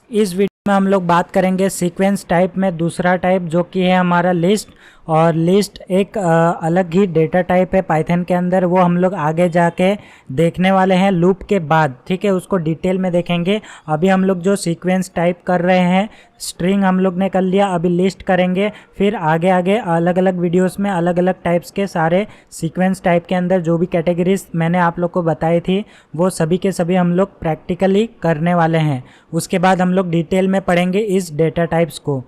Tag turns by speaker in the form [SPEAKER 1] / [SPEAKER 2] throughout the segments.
[SPEAKER 1] इस वीडियो में हम लोग बात करेंगे सीक्वेंस टाइप में दूसरा टाइप जो कि है हमारा लिस्ट। और लिस्ट एक अलग ही डेटा टाइप है पाइथन के अंदर, वो हम लोग आगे जाके देखने वाले हैं लूप के बाद, ठीक है, उसको डिटेल में देखेंगे। अभी हम लोग जो सीक्वेंस टाइप कर रहे हैं, स्ट्रिंग हम लोग ने कर लिया, अभी लिस्ट करेंगे, फिर आगे आगे अलग अलग वीडियोस में अलग अलग टाइप्स के सारे सीक्वेंस टाइप के अंदर जो भी कैटेगरीज मैंने आप लोग को बताई थी वो सभी के सभी हम लोग प्रैक्टिकली करने वाले हैं। उसके बाद हम लोग डिटेल में पढ़ेंगे इस डेटा टाइप्स को।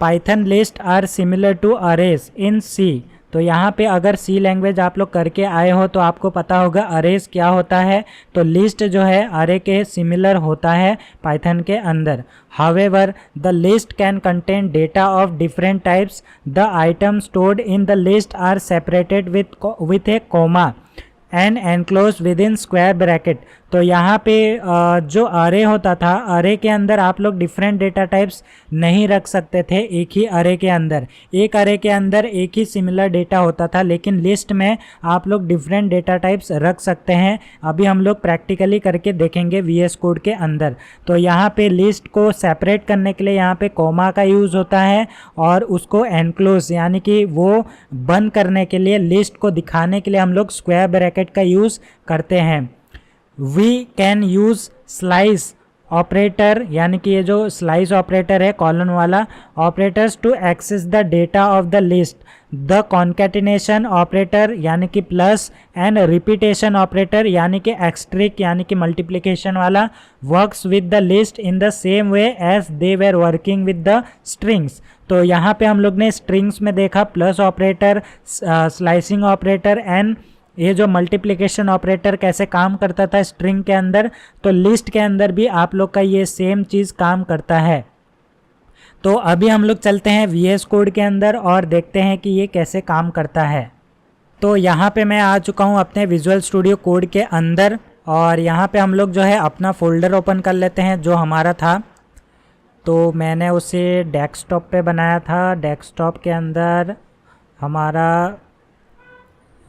[SPEAKER 1] Python list are similar to arrays in C. तो यहाँ पे अगर सी लैंग्वेज आप लोग करके आए हो तो आपको पता होगा अरेज क्या होता है। तो लिस्ट जो है अरे के सिमिलर होता है पाइथन के अंदर। However the list can contain data of different types. The item stored in the list are separated with a comma and enclose within square bracket. तो यहाँ पे जो अरे होता था, अरे के अंदर आप लोग डिफरेंट डेटा टाइप्स नहीं रख सकते थे एक ही अरे के अंदर। एक अरे के अंदर एक ही सिमिलर डेटा होता था, लेकिन लिस्ट में आप लोग डिफरेंट डेटा टाइप्स रख सकते हैं। अभी हम लोग प्रैक्टिकली करके देखेंगे VS कोड के अंदर। तो यहाँ पे लिस्ट को सेपरेट करने के लिए यहाँ पे कॉमा का यूज़ होता है, और उसको एनक्लोज यानी कि वो बंद करने के लिए, लिस्ट को दिखाने के लिए हम लोग स्क्वायर ब्रैकेट का यूज़ करते हैं। We can use slice operator, यानी कि ये जो स्लाइस ऑपरेटर है कॉलन वाला operators, to access the data of the list. The concatenation operator यानी कि प्लस एंड रिपीटेशन ऑपरेटर यानी कि एक्सट्रिक यानी कि मल्टीप्लिकेशन वाला works with the list in the same way as they were working with the strings. तो यहाँ पे हम लोग ने स्ट्रिंग्स में देखा plus operator, slicing operator and ये जो मल्टीप्लिकेशन ऑपरेटर कैसे काम करता था स्ट्रिंग के अंदर, तो लिस्ट के अंदर भी आप लोग का ये सेम चीज़ काम करता है। तो अभी हम लोग चलते हैं VS कोड के अंदर और देखते हैं कि ये कैसे काम करता है। तो यहाँ पे मैं आ चुका हूँ अपने विजुअल स्टूडियो कोड के अंदर, और यहाँ पे हम लोग जो है अपना फोल्डर ओपन कर लेते हैं जो हमारा था। तो मैंने उसे डेस्कटॉप पे बनाया था। डेस्कटॉप के अंदर हमारा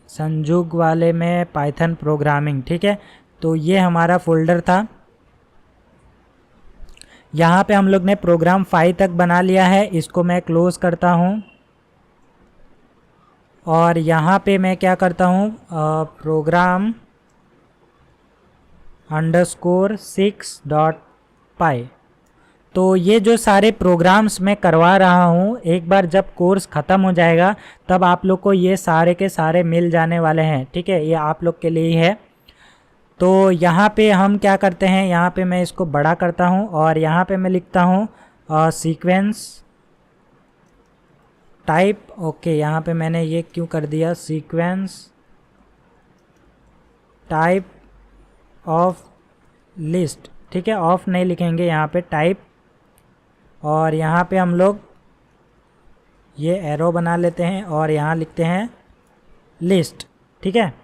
[SPEAKER 1] संजुग वाले में पाइथन प्रोग्रामिंग, ठीक है। तो ये हमारा फोल्डर था। यहाँ पे हम लोग ने प्रोग्राम 5 तक बना लिया है। इसको मैं क्लोज करता हूँ, और यहाँ पे मैं क्या करता हूँ, प्रोग्राम _6.py। तो ये जो सारे प्रोग्राम्स मैं करवा रहा हूँ, एक बार जब कोर्स ख़त्म हो जाएगा तब आप लोग को ये सारे के सारे मिल जाने वाले हैं, ठीक है। ये आप लोग के लिए ही है। तो यहाँ पे हम क्या करते हैं, यहाँ पे मैं इसको बड़ा करता हूँ और यहाँ पे मैं लिखता हूँ सीक्वेंस टाइप। ओके, यहाँ पे मैंने ये क्यों कर दिया, सीक्वेंस टाइप ऑफ लिस्ट, ठीक है। ऑफ नहीं लिखेंगे, यहाँ पे टाइप, और यहाँ पे हम लोग ये एरो बना लेते हैं और यहाँ लिखते हैं लिस्ट, ठीक है।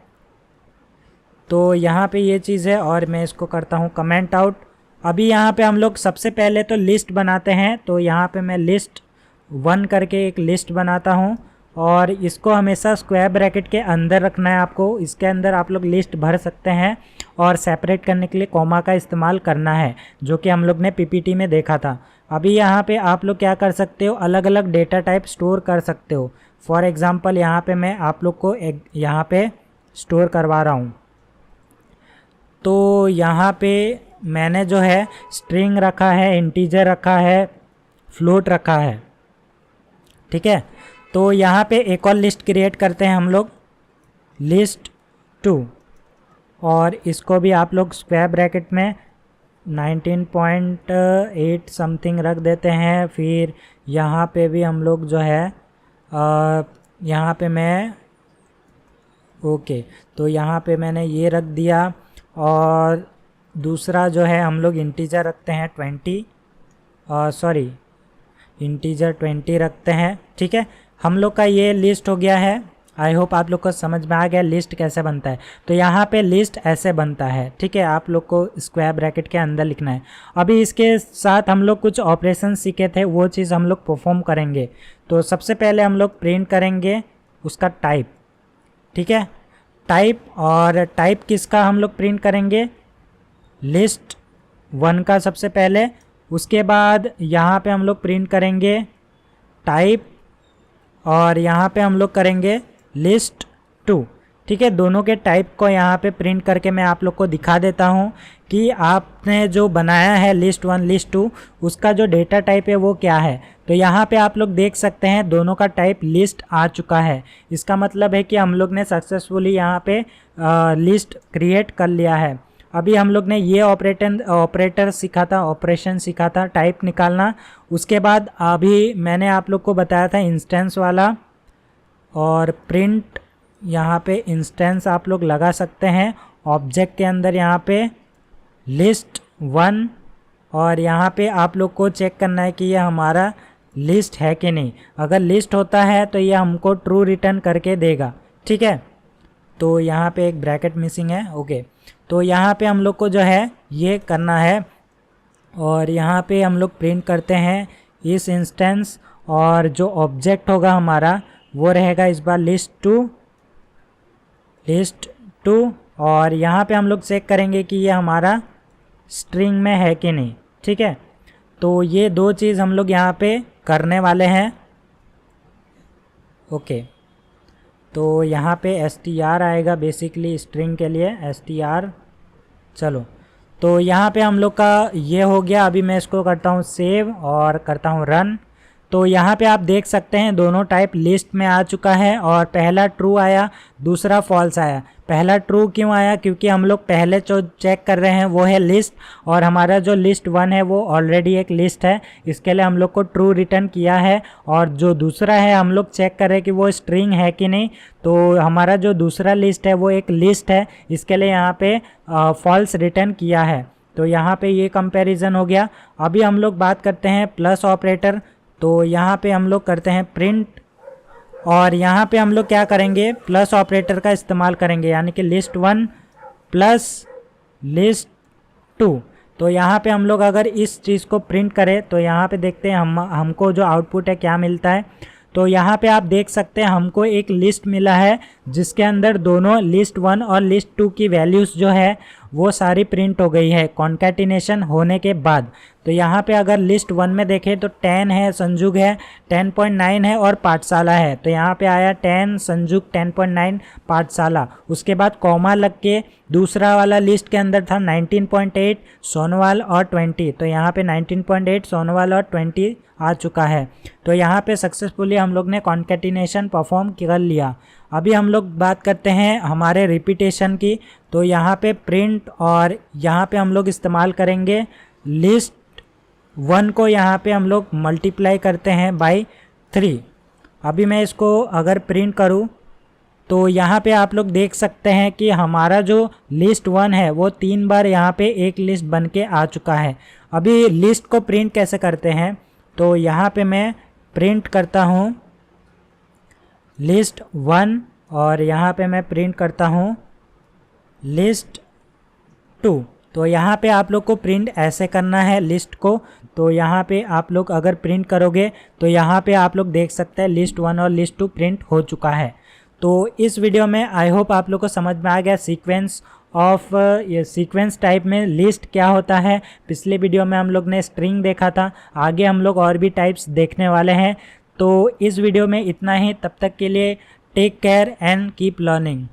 [SPEAKER 1] तो यहाँ पे ये चीज़ है, और मैं इसको करता हूँ कमेंट आउट। अभी यहाँ पे हम लोग सबसे पहले तो लिस्ट बनाते हैं। तो यहाँ पे मैं लिस्ट 1 करके एक लिस्ट बनाता हूँ, और इसको हमेशा स्क्वायर ब्रैकेट के अंदर रखना है आपको। इसके अंदर आप लोग लिस्ट भर सकते हैं, और सेपरेट करने के लिए कॉमा का इस्तेमाल करना है, जो कि हम लोग ने PPT में देखा था। अभी यहाँ पे आप लोग क्या कर सकते हो, अलग अलग डेटा टाइप स्टोर कर सकते हो। फॉर एग्ज़ाम्पल यहाँ पे मैं आप लोग को यहाँ पे स्टोर करवा रहा हूँ। तो यहाँ पे मैंने जो है स्ट्रिंग रखा है, इंटीजर रखा है, फ्लोट रखा है, ठीक है। तो यहाँ पे एक और लिस्ट क्रिएट करते हैं हम लोग, लिस्ट 2, और इसको भी आप लोग स्क्वायर ब्रैकेट में 19.8 समथिंग रख देते हैं। फिर यहाँ पे भी हम लोग जो है यहाँ पे मैं ओके, तो यहाँ पे मैंने ये रख दिया, और दूसरा जो है हम लोग इंटीजर रखते हैं 20, इंटीजर 20 रखते हैं, ठीक है। हम लोग का ये लिस्ट हो गया है। आई होप आप लोग को समझ में आ गया लिस्ट कैसे बनता है। तो यहाँ पे लिस्ट ऐसे बनता है, ठीक है। आप लोग को स्क्वायर ब्रैकेट के अंदर लिखना है। अभी इसके साथ हम लोग कुछ ऑपरेशन सीखे थे, वो चीज़ हम लोग परफॉर्म करेंगे। तो सबसे पहले हम लोग प्रिंट करेंगे उसका टाइप, ठीक है। टाइप, और टाइप किसका हम लोग प्रिंट करेंगे, लिस्ट 1 का सबसे पहले, उसके बाद यहाँ पे हम लोग प्रिंट करेंगे टाइप और यहाँ पे हम लोग करेंगे लिस्ट 2। ठीक है, दोनों के टाइप को यहाँ पे प्रिंट करके मैं आप लोग को दिखा देता हूँ कि आपने जो बनाया है लिस्ट 1 लिस्ट 2 उसका जो डेटा टाइप है वो क्या है। तो यहाँ पे आप लोग देख सकते हैं दोनों का टाइप लिस्ट आ चुका है। इसका मतलब है कि हम लोग ने सक्सेसफुली यहाँ पे लिस्ट क्रिएट कर लिया है। अभी हम लोग ने ये ऑपरेटर सीखा था, ऑपरेशन सीखा था, टाइप निकालना। उसके बाद अभी मैंने आप लोग को बताया था इंस्टेंस वाला और प्रिंट। यहाँ पे इंस्टेंस आप लोग लगा सकते हैं ऑब्जेक्ट के अंदर, यहाँ पे लिस्ट 1 और यहाँ पे आप लोग को चेक करना है कि ये हमारा लिस्ट है कि नहीं। अगर लिस्ट होता है तो ये हमको ट्रू रिटर्न करके देगा। ठीक है, तो यहाँ पे एक ब्रैकेट मिसिंग है। ओके, तो यहाँ पे हम लोग को जो है ये करना है और यहाँ पे हम लोग प्रिंट करते हैं इस इंस्टेंस और जो ऑब्जेक्ट होगा हमारा वो रहेगा इस बार लिस्ट 2 और यहाँ पे हम लोग चेक करेंगे कि ये हमारा स्ट्रिंग में है कि नहीं। ठीक है, तो ये दो चीज़ हम लोग यहाँ पे करने वाले हैं। ओके, तो यहाँ पे str आएगा बेसिकली स्ट्रिंग के लिए str। चलो, तो यहाँ पे हम लोग का ये हो गया। अभी मैं इसको करता हूँ सेव और करता हूँ रन। तो यहाँ पे आप देख सकते हैं दोनों टाइप लिस्ट में आ चुका है और पहला ट्रू आया, दूसरा फॉल्स आया। पहला ट्रू क्यों आया? क्योंकि हम लोग पहले जो चेक कर रहे हैं वो है लिस्ट और हमारा जो लिस्ट 1 है वो ऑलरेडी एक लिस्ट है, इसके लिए हम लोग को ट्रू रिटर्न किया है। और जो दूसरा है हम लोग चेक कर रहे हैं कि वो स्ट्रिंग है कि नहीं, तो हमारा जो दूसरा लिस्ट है वो एक लिस्ट है, इसके लिए यहाँ पे फॉल्स रिटर्न किया है। तो यहाँ पे ये कंपैरिजन हो गया। अभी हम लोग बात करते हैं प्लस ऑपरेटर। तो यहाँ पे हम लोग करते हैं प्रिंट और यहाँ पे हम लोग क्या करेंगे, प्लस ऑपरेटर का इस्तेमाल करेंगे, यानी कि लिस्ट 1 प्लस लिस्ट 2। तो यहाँ पे हम लोग अगर इस चीज़ को प्रिंट करें तो यहाँ पे देखते हैं हमको जो आउटपुट है क्या मिलता है। तो यहाँ पे आप देख सकते हैं हमको एक लिस्ट मिला है जिसके अंदर दोनों लिस्ट 1 और लिस्ट 2 की वैल्यूज़ जो है वो सारी प्रिंट हो गई है कॉन्कैटिनेशन होने के बाद। तो यहाँ पे अगर लिस्ट 1 में देखें तो 10 है, संजुग है 10.9 है और पाठशाला है। तो यहाँ पे आया 10 संजुग 10.9 पाठशाला। उसके बाद कॉमा लग के दूसरा वाला लिस्ट के अंदर था 19.8 सोनोवाल और 20। तो यहाँ पे 19.8 सोनोवाल और 20 आ चुका है। तो यहाँ पे सक्सेसफुली हम लोग ने कॉन्कैटिनेशन परफॉर्म कर लिया। अभी हम लोग बात करते हैं हमारे रिपीटेशन की। तो यहाँ पे प्रिंट और यहाँ पे हम लोग इस्तेमाल करेंगे लिस्ट 1 को, यहाँ पे हम लोग मल्टीप्लाई करते हैं बाय 3। अभी मैं इसको अगर प्रिंट करूँ तो यहाँ पे आप लोग देख सकते हैं कि हमारा जो लिस्ट 1 है वो 3 बार यहाँ पे एक लिस्ट बन के आ चुका है। अभी लिस्ट को प्रिंट कैसे करते हैं, तो यहाँ पे मैं प्रिंट करता हूँ लिस्ट 1 और यहाँ पे मैं प्रिंट करता हूँ लिस्ट 2। तो यहाँ पे आप लोग को प्रिंट ऐसे करना है लिस्ट को। तो यहाँ पे आप लोग अगर प्रिंट करोगे तो यहाँ पे आप लोग देख सकते हैं लिस्ट 1 और लिस्ट 2 प्रिंट हो चुका है। तो इस वीडियो में आई होप आप लोग को समझ में आ गया सीक्वेंस टाइप में लिस्ट क्या होता है। पिछले वीडियो में हम लोग ने स्ट्रिंग देखा था, आगे हम लोग और भी टाइप्स देखने वाले हैं। तो इस वीडियो में इतना ही, तब तक के लिए take care and keep learning.